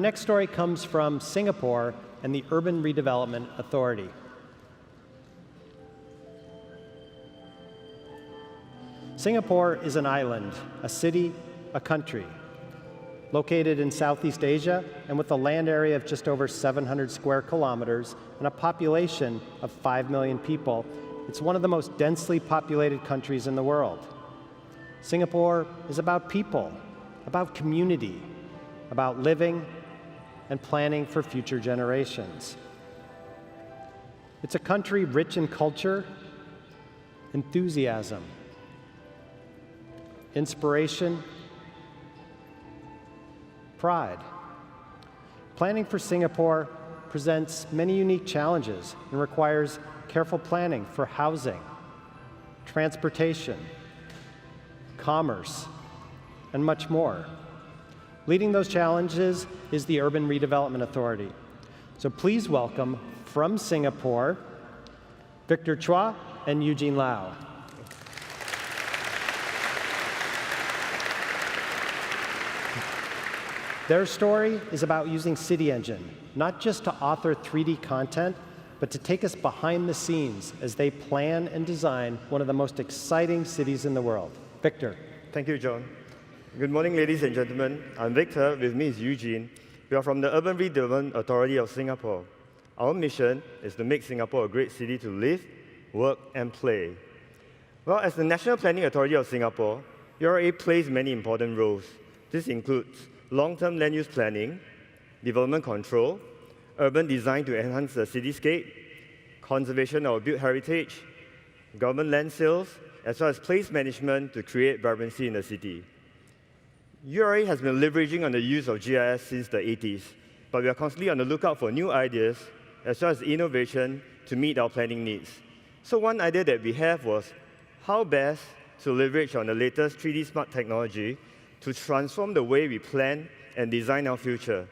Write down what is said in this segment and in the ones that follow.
next story comes from Singapore and the Urban Redevelopment Authority. Singapore is an island, a city, a country. Located in Southeast Asia and with a land area of just over 700 square kilometers and a population of 5 million people, it's one of the most densely populated countries in the world. Singapore is about people, about community, about living and planning for future generations. It's a country rich in culture, enthusiasm, inspiration, pride. Planning for Singapore presents many unique challenges and requires careful planning for housing, transportation, commerce, and much more. Leading those challenges is the Urban Redevelopment Authority. So please welcome from Singapore, Victor Chua and Eugene Lau. Their story is about using City Engine, not just to author 3D content, but to take us behind the scenes as they plan and design one of the most exciting cities in the world. Victor. Thank you, John. Good morning, ladies and gentlemen. I'm Victor. With me is Eugene. We are from the Urban Redevelopment Authority of Singapore. Our mission is to make Singapore a great city to live, work, and play. Well, as the National Planning Authority of Singapore, URA plays many important roles. This includes long-term land use planning, development control, urban design to enhance the cityscape, conservation of built heritage, government land sales, as well as place management to create vibrancy in the city. URA has been leveraging on the use of GIS since the 80s, but we are constantly on the lookout for new ideas, as well as innovation to meet our planning needs. So one idea that we have was how best to leverage on the latest 3D smart technology to transform the way we plan and design our future.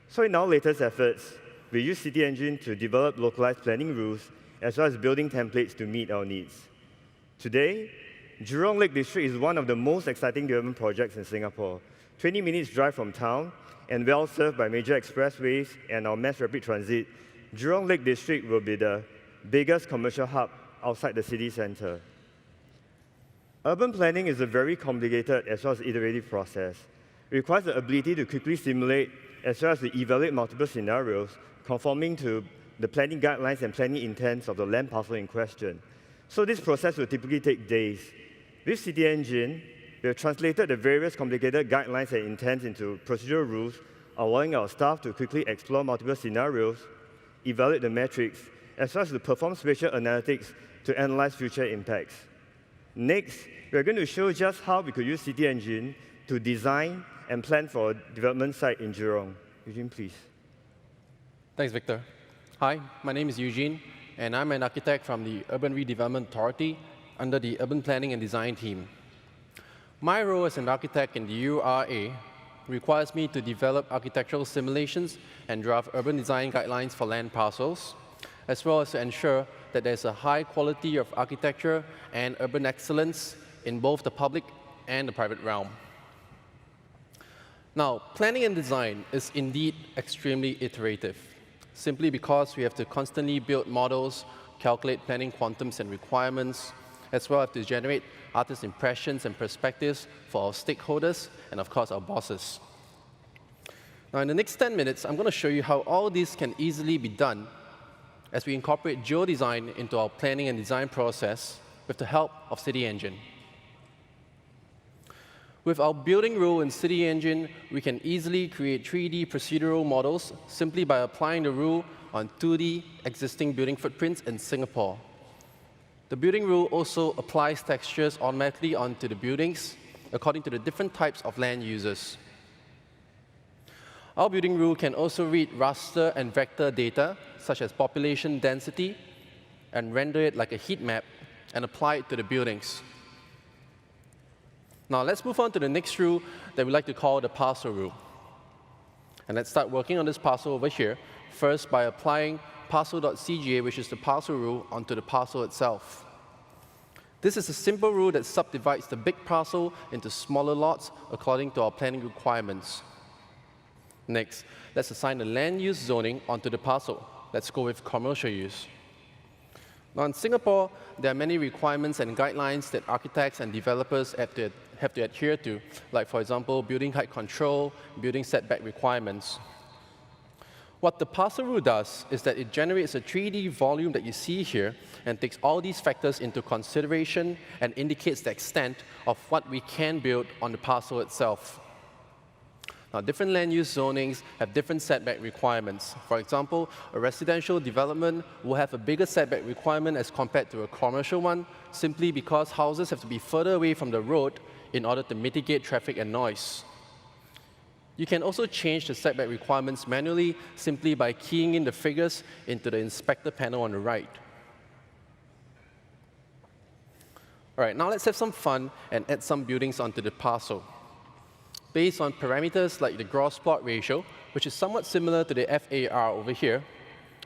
So in our latest efforts, we use City Engine to develop localized planning rules, as well as building templates to meet our needs. Today, Jurong Lake District is one of the most exciting development projects in Singapore. 20 minutes drive from town and well served by major expressways and our mass rapid transit, Jurong Lake District will be the biggest commercial hub outside the city center. Urban planning is a very complicated as well as iterative process. It requires the ability to quickly simulate as well as to evaluate multiple scenarios conforming to the planning guidelines and planning intents of the land parcel in question. So this process will typically take days. With City Engine, we have translated the various complicated guidelines and intents into procedural rules, allowing our staff to quickly explore multiple scenarios, evaluate the metrics, as well as to perform spatial analytics to analyze future impacts. Next, we are going to show just how we could use City Engine to design and plan for a development site in Jurong. Eugene, please. Thanks, Victor. Hi, my name is Eugene, and I'm an architect from the Urban Redevelopment Authority under the Urban Planning and Design team. My role as an architect in the URA requires me to develop architectural simulations and draft urban design guidelines for land parcels, as well as to ensure that there's a high quality of architecture and urban excellence in both the public and the private realm. Now, planning and design is indeed extremely iterative, simply because we have to constantly build models, calculate planning quantums and requirements, as well as to generate artist impressions and perspectives for our stakeholders and, of course, our bosses. Now, in the next 10 minutes, I'm going to show you how all this can easily be done as we incorporate geodesign into our planning and design process with the help of City Engine. With our building rule in City Engine, we can easily create 3D procedural models simply by applying the rule on 2D existing building footprints in Singapore. The building rule also applies textures automatically onto the buildings according to the different types of land uses. Our building rule can also read raster and vector data, such as population density, and render it like a heat map and apply it to the buildings. Now let's move on to the next rule that we like to call the parcel rule. And let's start working on this parcel over here, first by applying parcel.cga, which is the parcel rule, onto the parcel itself. This is a simple rule that subdivides the big parcel into smaller lots according to our planning requirements. Next, let's assign the land use zoning onto the parcel. Let's go with commercial use. Now, in Singapore, there are many requirements and guidelines that architects and developers have to adhere to, like, for example, building height control, building setback requirements. What the parcel rule does is that it generates a 3D volume that you see here and takes all these factors into consideration and indicates the extent of what we can build on the parcel itself. Now, different land use zonings have different setback requirements. For example, a residential development will have a bigger setback requirement as compared to a commercial one, simply because houses have to be further away from the road in order to mitigate traffic and noise. You can also change the setback requirements manually simply by keying in the figures into the inspector panel on the right. All right, now let's have some fun and add some buildings onto the parcel. Based on parameters like the gross plot ratio, which is somewhat similar to the FAR over here,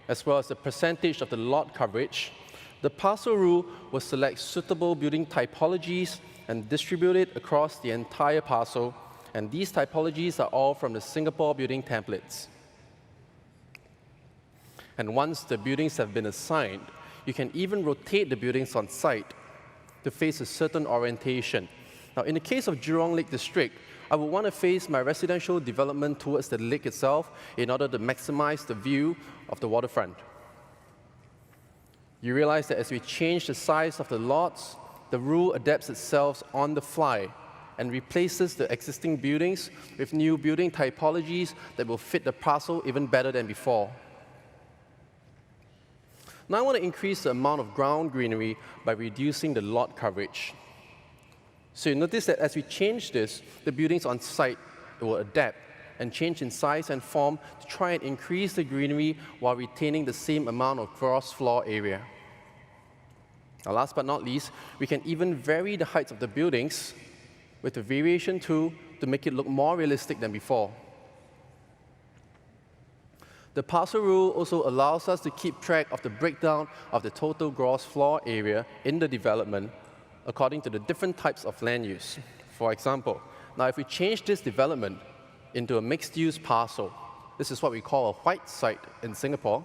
as well as the percentage of the lot coverage, the parcel rule will select suitable building typologies and distribute it across the entire parcel, and these typologies are all from the Singapore building templates. And once the buildings have been assigned, you can even rotate the buildings on site to face a certain orientation. Now, in the case of Jurong Lake District, I would want to face my residential development towards the lake itself in order to maximize the view of the waterfront. You realize that as we change the size of the lots, the rule adapts itself on the fly and replaces the existing buildings with new building typologies that will fit the parcel even better than before. Now I want to increase the amount of ground greenery by reducing the lot coverage. So you notice that as we change this, the buildings on site will adapt and change in size and form to try and increase the greenery while retaining the same amount of gross floor area. Now, last but not least, we can even vary the heights of the buildings with the variation tool to make it look more realistic than before. The parcel rule also allows us to keep track of the breakdown of the total gross floor area in the development according to the different types of land use. For example, now if we change this development into a mixed-use parcel, this is what we call a white site in Singapore,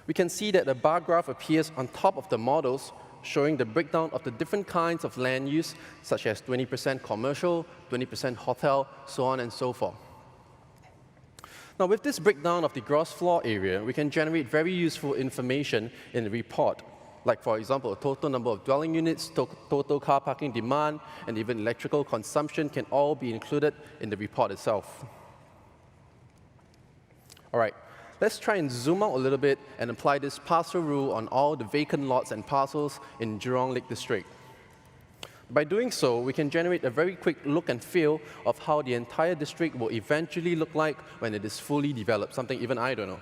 we can see that a bar graph appears on top of the models showing the breakdown of the different kinds of land use, such as 20% commercial, 20% hotel, so on and so forth. Now, with this breakdown of the gross floor area, we can generate very useful information in the report, like, for example, a total number of dwelling units, total car parking demand, and even electrical consumption can all be included in the report itself. All right, let's try and zoom out a little bit and apply this parcel rule on all the vacant lots and parcels in Jurong Lake District. By doing so, we can generate a very quick look and feel of how the entire district will eventually look like when it is fully developed, something even I don't know.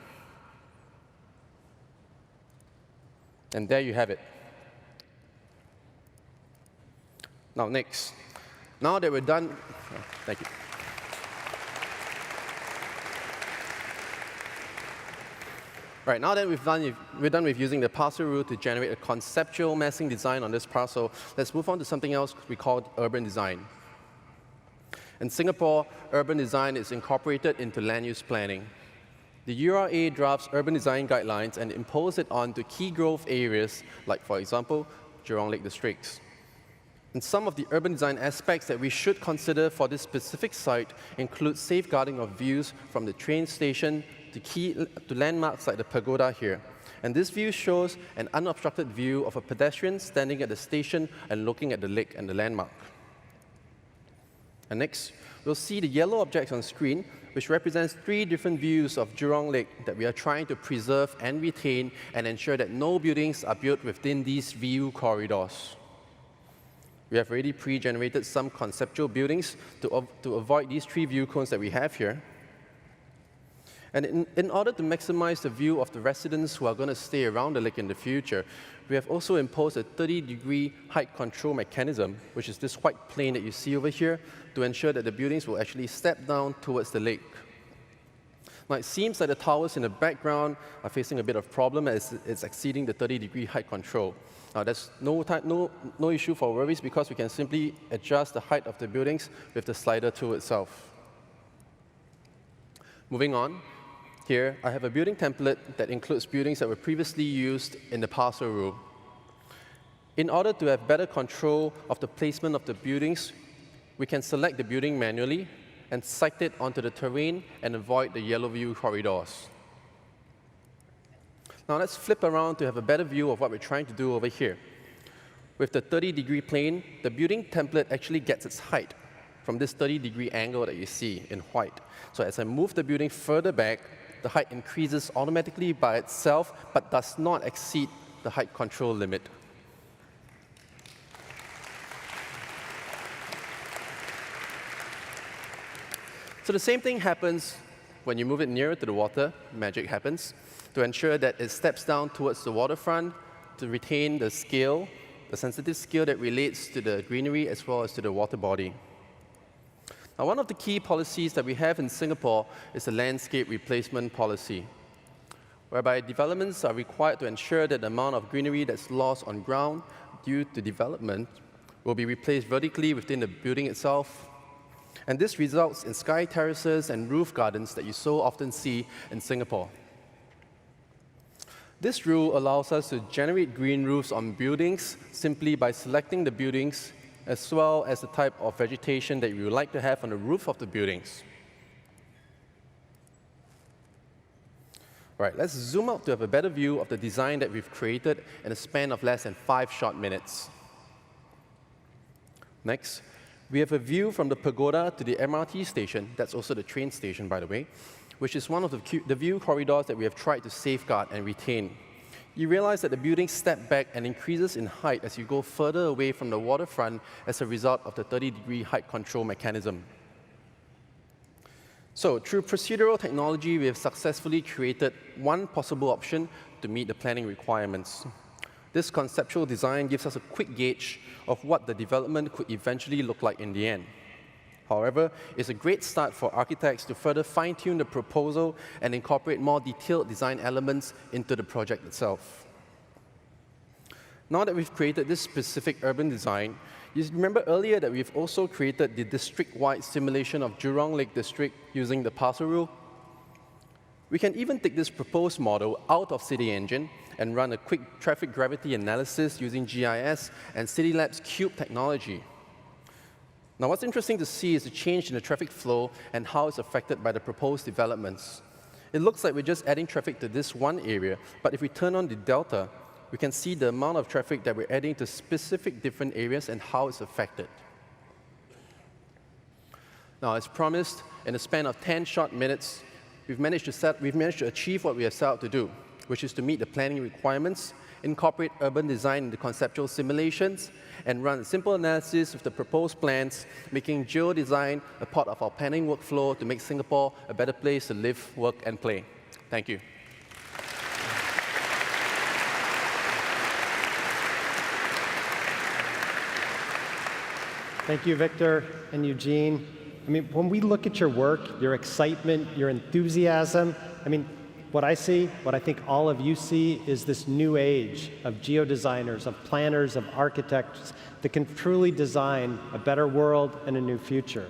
And there you have it. Now, next. Now that we're done, thank you. All right, now that we're done with using the parcel rule to generate a conceptual massing design on this parcel, let's move on to something else we call urban design. In Singapore, urban design is incorporated into land use planning. The URA drafts urban design guidelines and imposes it onto key growth areas, like, for example, Jurong Lake districts. And some of the urban design aspects that we should consider for this specific site include safeguarding of views from the train station to landmarks like the pagoda here. And this view shows an unobstructed view of a pedestrian standing at the station and looking at the lake and the landmark. And next, we'll see the yellow objects on screen, which represents 3 different views of Jurong Lake that we are trying to preserve and retain and ensure that no buildings are built within these view corridors. We have already pre-generated some conceptual buildings to avoid these 3 view cones that we have here. And in order to maximize the view of the residents who are going to stay around the lake in the future, we have also imposed a 30-degree height control mechanism, which is this white plane that you see over here, to ensure that the buildings will actually step down towards the lake. Now, it seems like the towers in the background are facing a bit of problem as it's exceeding the 30-degree height control. Now, there's no issue for worries because we can simply adjust the height of the buildings with the slider tool itself. Moving on, here I have a building template that includes buildings that were previously used in the parcel rule. In order to have better control of the placement of the buildings, we can select the building manually and site it onto the terrain and avoid the yellow view corridors. Now let's flip around to have a better view of what we're trying to do over here. With the 30-degree plane, the building template actually gets its height from this 30-degree angle that you see in white. So as I move the building further back, the height increases automatically by itself, but does not exceed the height control limit. So the same thing happens when you move it nearer to the water, magic happens, to ensure that it steps down towards the waterfront to retain the scale, the sensitive scale that relates to the greenery as well as to the water body. Now, one of the key policies that we have in Singapore is the landscape replacement policy, whereby developments are required to ensure that the amount of greenery that's lost on ground due to development will be replaced vertically within the building itself. And this results in sky terraces and roof gardens that you so often see in Singapore. This rule allows us to generate green roofs on buildings simply by selecting the buildings as well as the type of vegetation that we would like to have on the roof of the buildings. All right, let's zoom out to have a better view of the design that we've created in a span of less than 5 short minutes. Next, we have a view from the pagoda to the MRT station. That's also the train station, by the way, which is one of the view corridors that we have tried to safeguard and retain. You realize that the building steps back and increases in height as you go further away from the waterfront as a result of the 30-degree height control mechanism. So, through procedural technology, we have successfully created one possible option to meet the planning requirements. This conceptual design gives us a quick gauge of what the development could eventually look like in the end. However, it's a great start for architects to further fine-tune the proposal and incorporate more detailed design elements into the project itself. Now that we've created this specific urban design, you remember earlier that we've also created the district-wide simulation of Jurong Lake District using the parcel rule? We can even take this proposed model out of City Engine and run a quick traffic gravity analysis using GIS and CityLab's Cube technology. Now, what's interesting to see is the change in the traffic flow and how it's affected by the proposed developments. It looks like we're just adding traffic to this one area, but if we turn on the delta, we can see the amount of traffic that we're adding to specific different areas and how it's affected. Now, as promised, in a span of 10 short minutes, we've managed to achieve what we have set out to do, which is to meet the planning requirements, incorporate urban design into conceptual simulations, and run a simple analysis of the proposed plans, making geodesign a part of our planning workflow to make Singapore a better place to live, work, and play. Thank you. Thank you, Victor and Eugene. I mean, when we look at your work, your excitement, your enthusiasm, I mean, what I see, what I think all of you see, is this new age of geodesigners, of planners, of architects that can truly design a better world and a new future.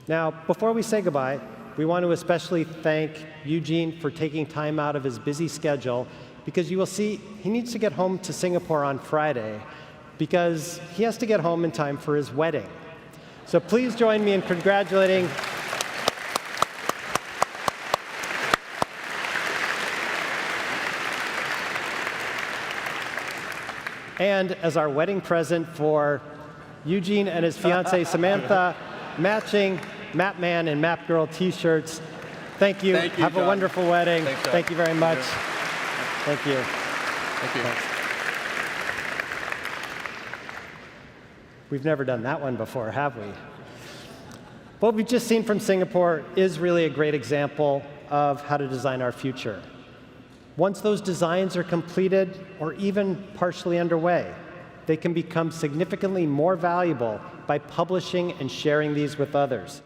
Now, before we say goodbye, we want to especially thank Eugene for taking time out of his busy schedule, because you will see he needs to get home to Singapore on Friday because he has to get home in time for his wedding. So please join me in congratulating and as our wedding present for Eugene and his fiancée Samantha, matching Map Man and Map Girl t-shirts. Thank you. Thank you, Have John. a wonderful wedding. Thanks, John. Thank you very much. Thank you. Thank you. Thanks. We've never done that one before, have we? What we've just seen from Singapore is really a great example of how to design our future. Once those designs are completed or even partially underway, they can become significantly more valuable by publishing and sharing these with others.